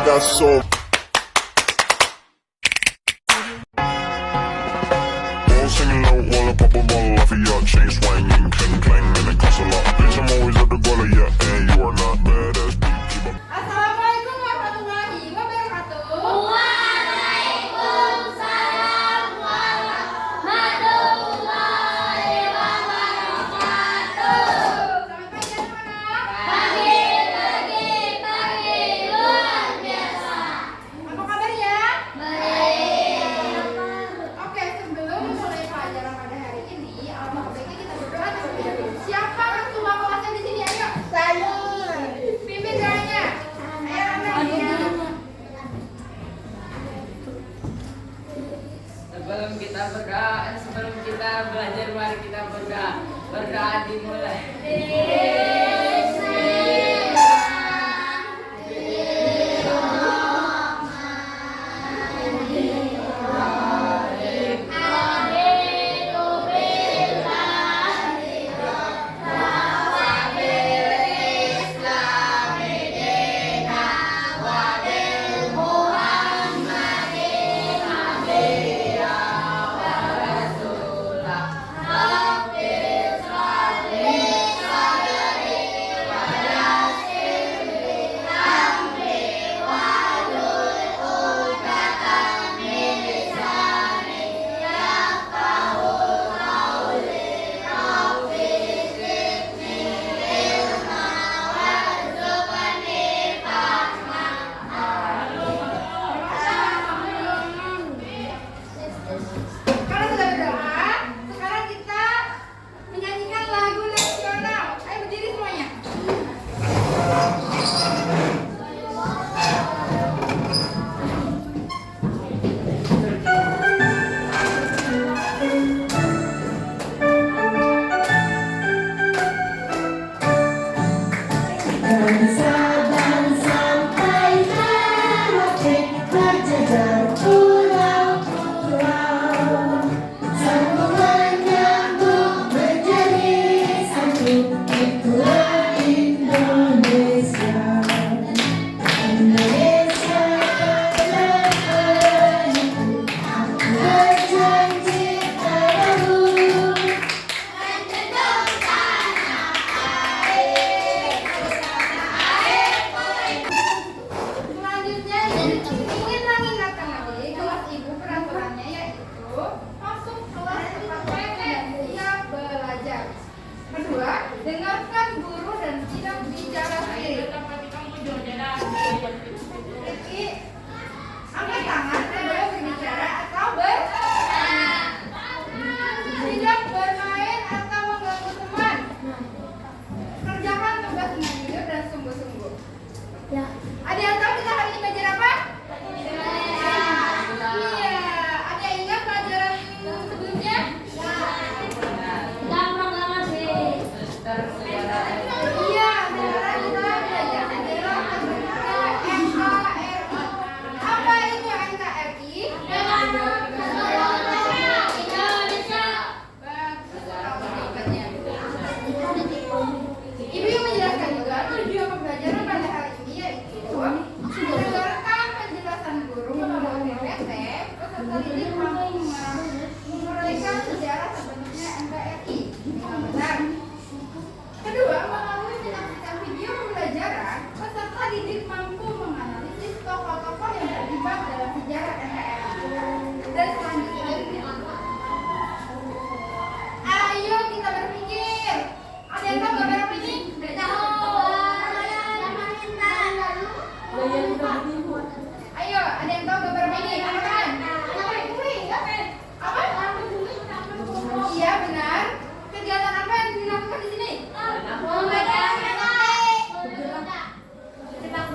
got soul. All singing low while I pop a bottle off of your chain swinging, clang clang, and it costs a lot. Bitch, I'm always at the guala, yeah, and you are not badass beat. Keep up. Assalamualaikum warahmatullahi wabarakatuh. Waalaikumsalam warahmatullahi wabarakatuh. Selamat pagi anak-anak. Pagi luar biasa. Apa kabar ya? Baik. Oke, sebelum mulai pelajaran pada hari ini, alangkah baiknya kita berdoa terlebih dahulu. Siapa ketua kelasnya di sini? Ayo. Saya. Pimpin doanya. Ayo anak-anak. Sebelum kita belajar, mari kita berdoa. Berdoa dimulai. Kalau sudah berdoa, sekarang kita menyanyikan lagu nasional. Ayo berdiri semuanya. Sabang sampai Merauke berjajar pulau-pulau, sambungan nyambung menjadi satu, itulah Indonesia. Indonesia adalah negeriku, aku berjanji padamu. Selanjutnya ingin mengingatkan lagi kelas ibu peraturannya, yaitu masuk kelas tepat waktu dan siap belajar. Kedua, dengarkan guru dan tidak bicara sendiri. Rifki, angkat tangan sebelum berbicara atau tidak bermain atau mengganggu teman. Kerjakan tugas dengan jujur dan sungguh-sungguh. Ada yang tahu kita hari ini belajar apa? Iya. Ada yang ingat pelajaran sebelumnya? Iya. Sekarang kita belajar adalah NKRI. Apa itu NKRI? Bagus sekali jawabannya. Ibu yang menjelaskan juga tujuan pembelajaran pada hari ini, yaitu mendengarkan penjelasan guru melalui PPT, peserta didik mampu menguraikan sejarah terbentuknya NKRI dengan benar. Kedua, melalui menyaksikan video pembelajaran, peserta didik mampu menganalisis tokoh-tokoh yang terlibat dalam sejarah NKRI. Dan selanjutnya, ayo kita berpikir. Ada yang tahu gambar apa ini? Ayo, ada yang tahu gambar apa ini? Katakan. Apa? Iya, benar. Kegiatan apa yang dilakukan di sini? Sepak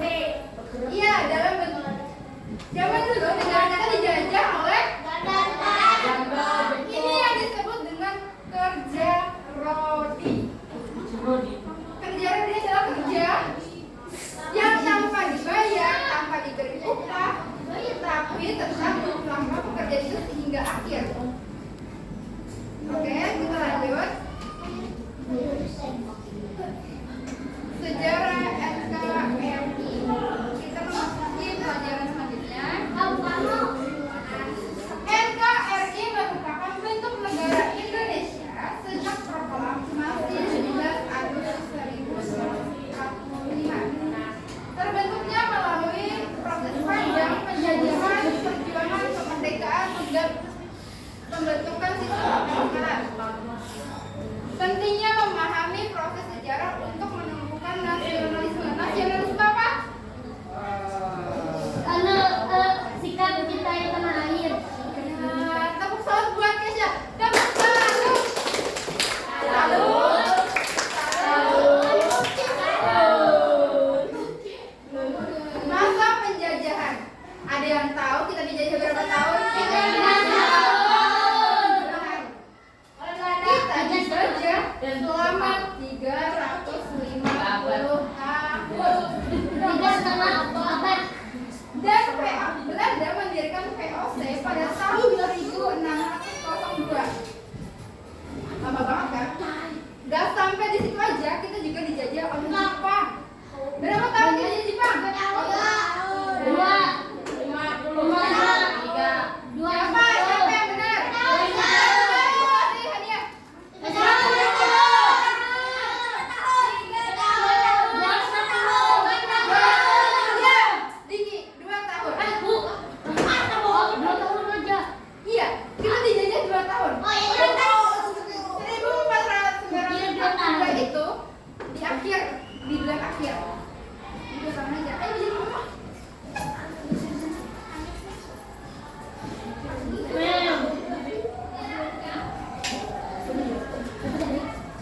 bulan akhir. Itu sama aja. Ayo jadi apa?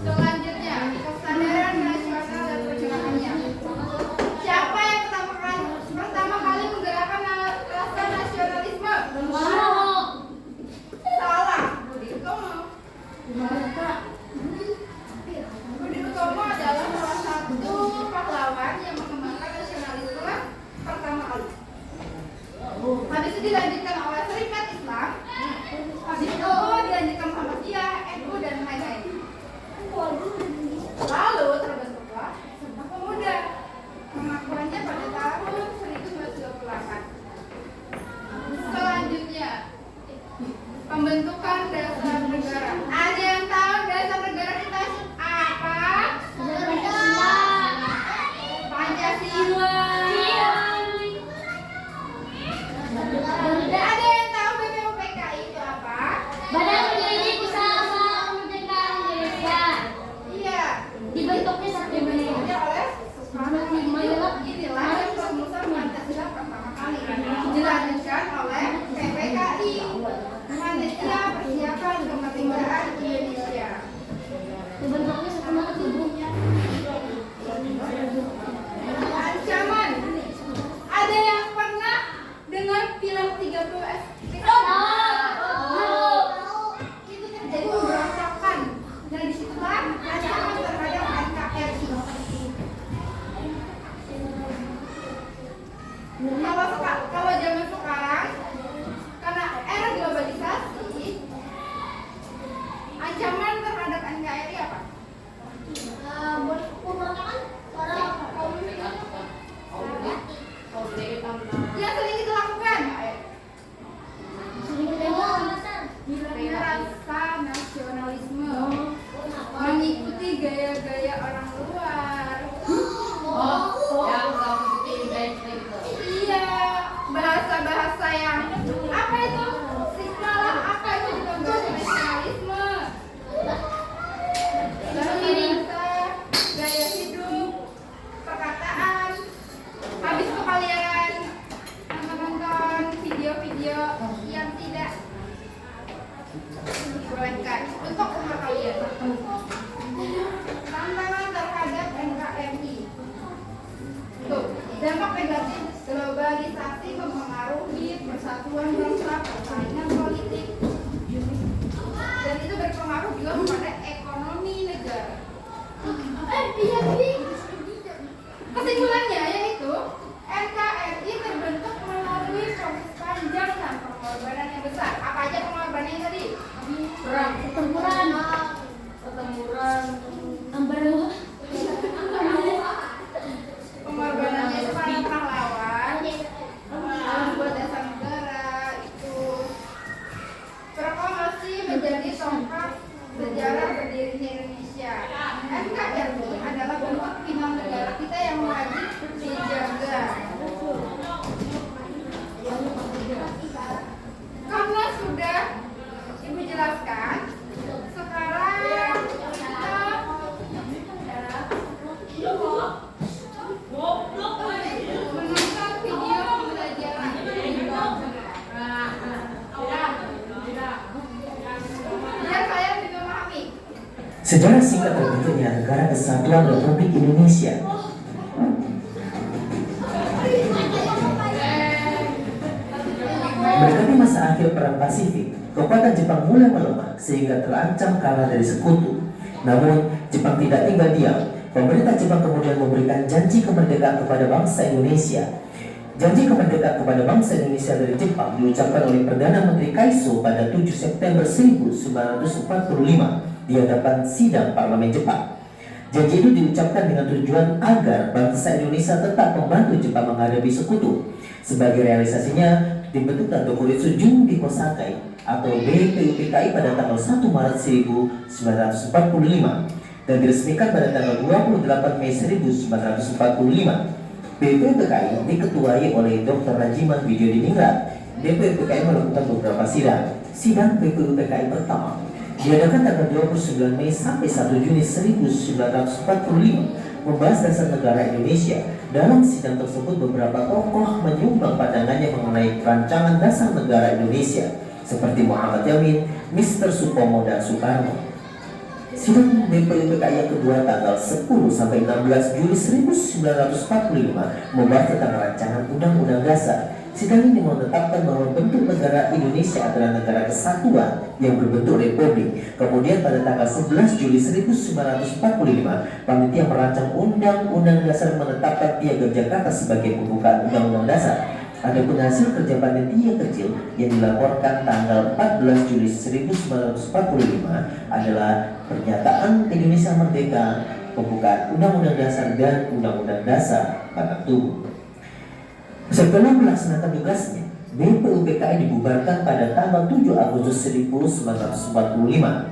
Selanjutnya, kesadaran nasional dan pergerakannya. Siapa yang pertama kali menggerakkan rasa nasionalisme? Salah, Budi Utomo. Budi Utomo adalah salah satu pahlawan yang mengembangkan nasionalisme pertama kali. Habis itu dilanjutkan oleh Serikat Islam, habis itu dilanjutkan Muhammadiyah, NU dan lain-lain. Lalu terbentuklah Sumpah Pemuda. Pengakuannya pada tahun 1928. Selanjutnya, pembentukan dasar negara. Ada yang tahu dasar negara kita apa? Pancasila. Ada yang tahu BPUPKI itu apa? Badan Penyelidik Usaha Kemerdekaan Indonesia. Iya. Dibentuknya September. Dibentuknya oleh Soekarno. Inilah yang perumusan Pancasila pertama kali. Dilanjutkan oleh PPKI. Panitia Persiapan Kemerdekaan Indonesia. Dibentuknya September tubuhnya. Ancaman. Ada yang pernah dengar film 30 itu terjadi pemberontakan. Nah disitulah ancaman terhadap NKRI. Kalau zaman sekarang, karena era globalisasi, ancaman terhadap NKRI apa? Yang sering kita lakukan rasa nasionalisme, mengikuti gaya-gaya orang luar. Yang kamu ikutin gitu. Iya, bahasa-bahasa yang apa itu? Sigma lah, apa itu juga bahasa nasionalisme. Bahasa, gaya hidup, perkataan. Habis itu kalian nonton video-video yang tidak dibolehkan untuk umur kalian. Tantangan terhadap NKRI. Tuh, dampak negatif globalisasi mempengaruhi persatuan bangsa, persaingan politik, dan itu berpengaruh juga kepada ekonomi negara. Kesimpulannya yaitu NKRI terbentuk melalui proses panjang dan pengorbanan yang besar. Apa aja pengorbanannya tadi? Perang, Pertempuran. Pengorbanannya itu para pahlawan, buat dasar negara itu proklamasi menjadi tonggak sejarah berdirinya Indonesia. NKRI adalah bentuk pimpin negara kita yang wajib dijaga. Karena sudah Ibu jelaskan, sekarang kita menonton video pembelajaran. Biar kalian lebih memahami. Sejarah singkat terbentuknya Negara Kesatuan Republik Indonesia. Mendekati masa akhir Perang Pasifik, kekuatan Jepang mulai melemah sehingga terancam kalah dari sekutu. Namun, Jepang tidak tinggal diam. Pemerintah Jepang kemudian memberikan janji kemerdekaan kepada bangsa Indonesia. Janji kemerdekaan kepada bangsa Indonesia dari Jepang diucapkan oleh Perdana Menteri Kaiso pada 7 September 1945 di hadapan sidang parlemen Jepang. Janji itu diucapkan dengan tujuan agar bangsa Indonesia tetap membantu Jepang menghadapi sekutu. Sebagai realisasinya, dibentukkan Dokuritsu Junbi Kosakai atau BPUPKI pada tanggal 1 Maret 1945 dan diresmikan pada tanggal 28 Mei 1945. BPUPKI diketuai oleh Dr. Rajiman Widyodiningrat. BPUPKI melakukan beberapa sidang. Sidang BPUPKI pertama diadakan tanggal 29 Mei sampai 1 Juni 1945 membahas dasar negara Indonesia. Dalam sidang tersebut beberapa tokoh menyumbang pandangannya mengenai rancangan dasar negara Indonesia seperti Muhammad Yamin, Mr. Supomo, dan Soekarno. Sidang BPUPKI yang kedua tanggal 10 sampai 16 Juli 1945 membahas tentang rancangan Undang-Undang Dasar. Sidang ini menetapkan bahwa bentuk negara Indonesia adalah negara kesatuan yang berbentuk republik. Kemudian pada tanggal 11 Juli 1945, panitia merancang Undang-Undang Dasar menetapkan Piagam Jakarta sebagai pembukaan Undang-Undang Dasar. Adapun hasil kerja panitia kecil yang dilaporkan tanggal 14 Juli 1945 adalah pernyataan Indonesia Merdeka, pembukaan Undang-Undang Dasar dan Undang-Undang Dasar Batang Tubuh. Setelah melaksanakan tugasnya, BPUPKI dibubarkan pada tanggal 7 Agustus 1945.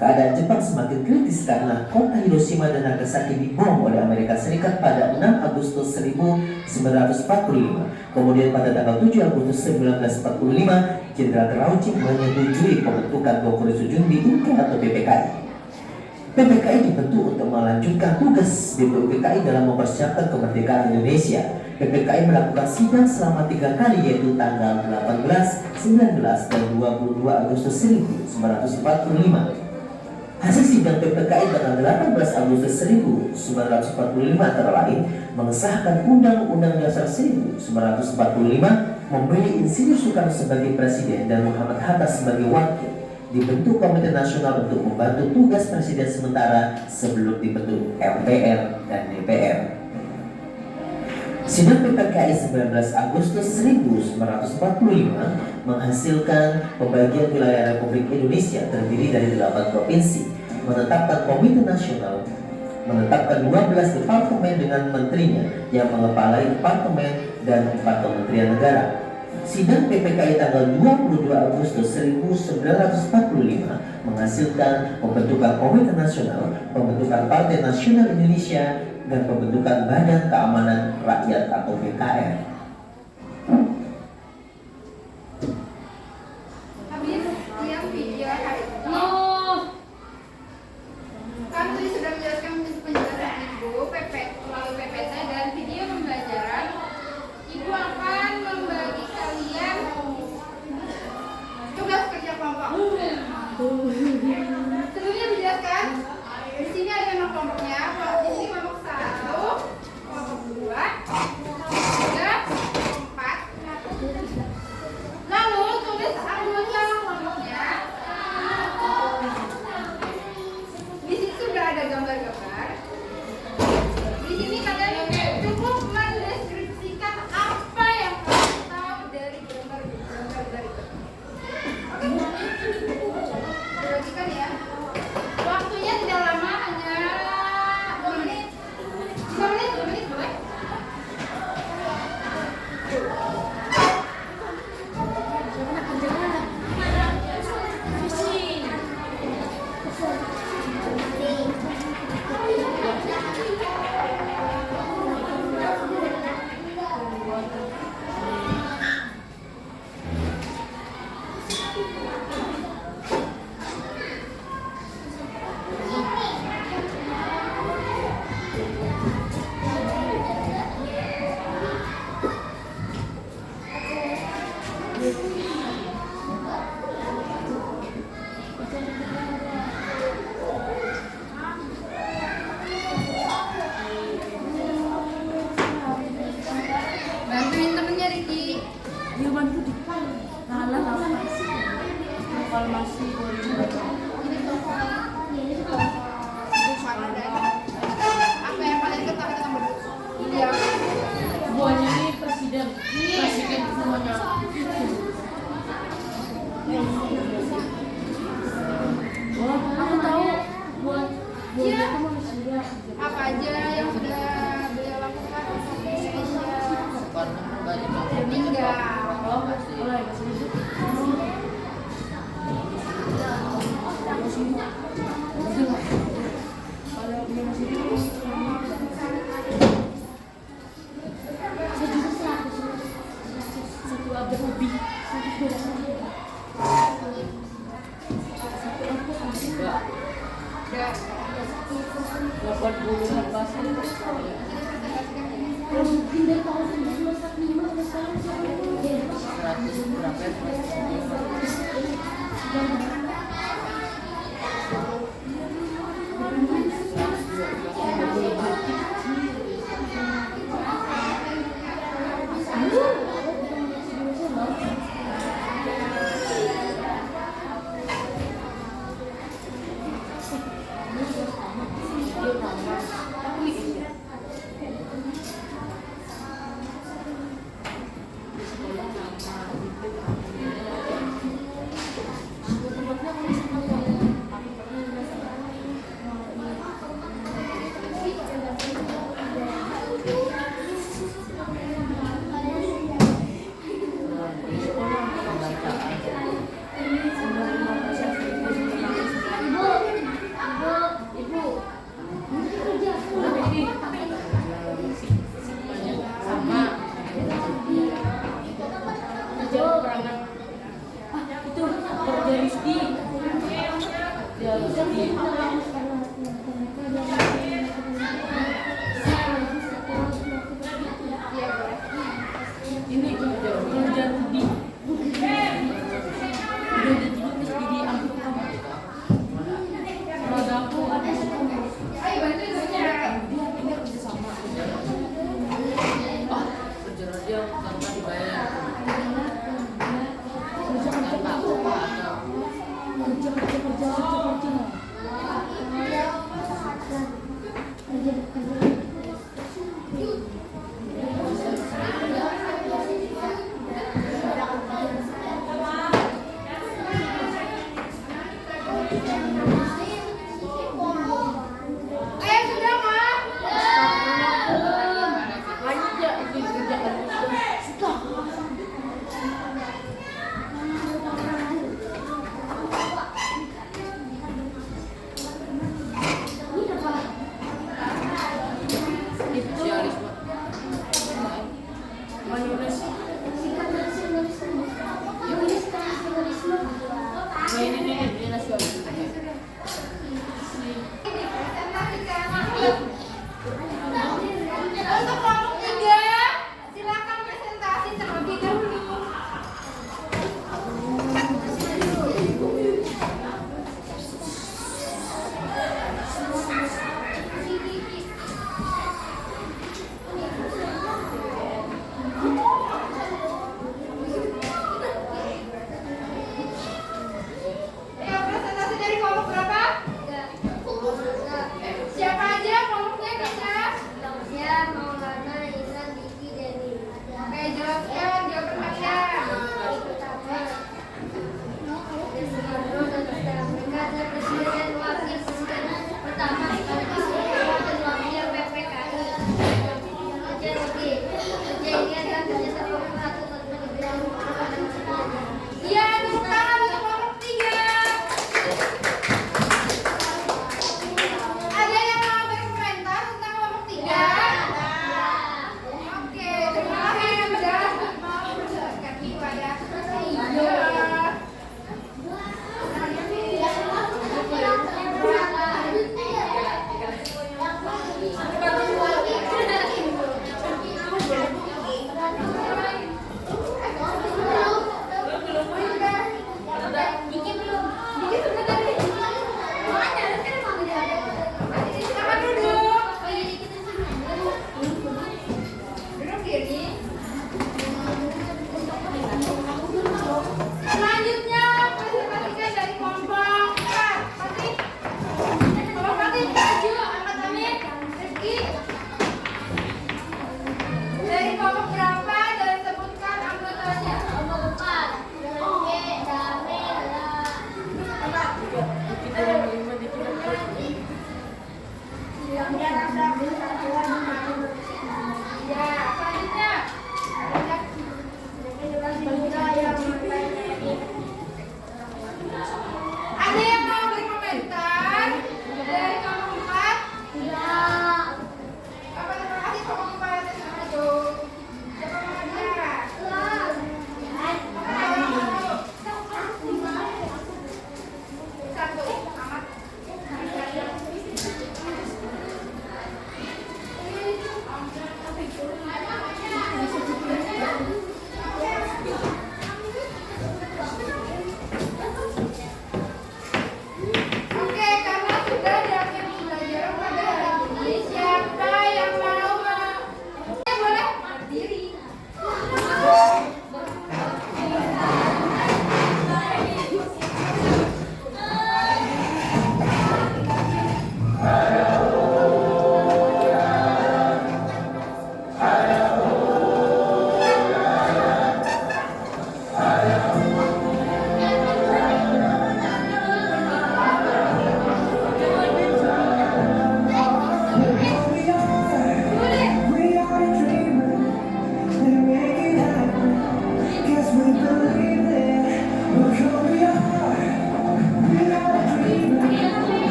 Keadaan Jepang semakin kritis karena kota Hiroshima dan Nagasaki dibom oleh Amerika Serikat pada 6 Agustus 1945. Kemudian pada tanggal 7 Agustus 1945, Jenderal Terauchi menyetujui pembentukan Gokuritsu Junbi Inka atau BPKI. BPKI dibentuk untuk melanjutkan tugas BPUPKI dalam mempersiapkan kemerdekaan Indonesia. BPKI melakukan sidang selama 3 kali, yaitu tanggal 18, 19, dan 22 Agustus 1945. Hasil sidang PPKI tanggal 18 Agustus 1945 antara lain mengesahkan Undang-Undang Dasar 1945, memilih Insinyur Soekarno sebagai presiden dan Muhammad Hatta sebagai wakil, dibentuk Komite Nasional untuk membantu tugas presiden sementara sebelum dibentuk MPR dan DPR. Sidang PPKI 19 Agustus 1945 menghasilkan pembagian wilayah Republik Indonesia terdiri dari 8 provinsi, menetapkan Komite Nasional, menetapkan 12 departemen dengan menterinya yang mengepalai departemen dan 4 kementerian negara. Sidang PPKI tanggal 22 Agustus 1945 menghasilkan pembentukan Komite Nasional, pembentukan Partai Nasional Indonesia, dan pembentukan Badan Keamanan Rakyat atau BKR. Habis yang video hari ini, kami sudah menjelaskan penjelasan Ibu melalui PPT dan video pembelajaran. Ibu akan membagi kalian tugas kerja kelompok. Sebelumnya dijelaskan, di sini ada 6 kelompoknya. Di sini kelompok 1, kelompok 2, 3, 4. Lalu tulis anggota kelompoknya. Di sini sudah ada gambar-gambar. Di sini kalian cukup mendeskripsikan apa yang kalian tahu dari gambar-gambar itu. Perhatikan ya. Waktunya tidak lama, hanya 2 menit. 3 menit, 2 menit boleh? Bantuin temennya Riki. Dia bantu di kalah apa sih? Kalau masih Ini toko. Apa yang paling dekat dengan berdua? Iya. buahnya ini presiden semuanya. Aku tahu buat Iya. itu manusia. Apa aja yang sudah beliau lakukan untuk Indonesia? Meninggal. Satu abad lebih. Udah. 80 lepas. Pindah tahun 1945 ke sekarang 100 berapa ya?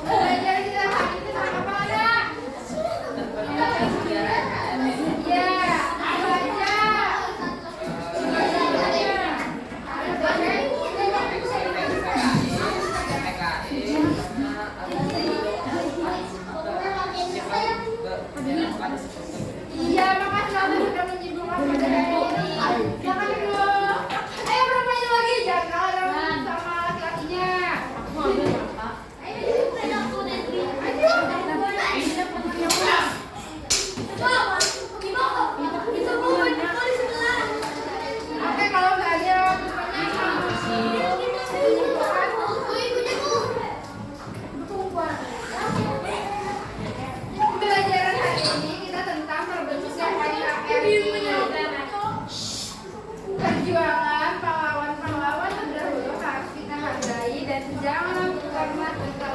Belajar kita hari ini sama apa ada? Iya, baca. Iya, makasih Tante sudah menyinggung aku pada hari ini. Makan dulu. Ayo bermain lagi, jangan kalah sama laki-lakinya. Oke, kalau nggak ada pelajaran hari ini kita tentang terbentuknya NKRI. Perjuangan pahlawan-pahlawan terdahulu harus kita hargai dan jangan pernah kita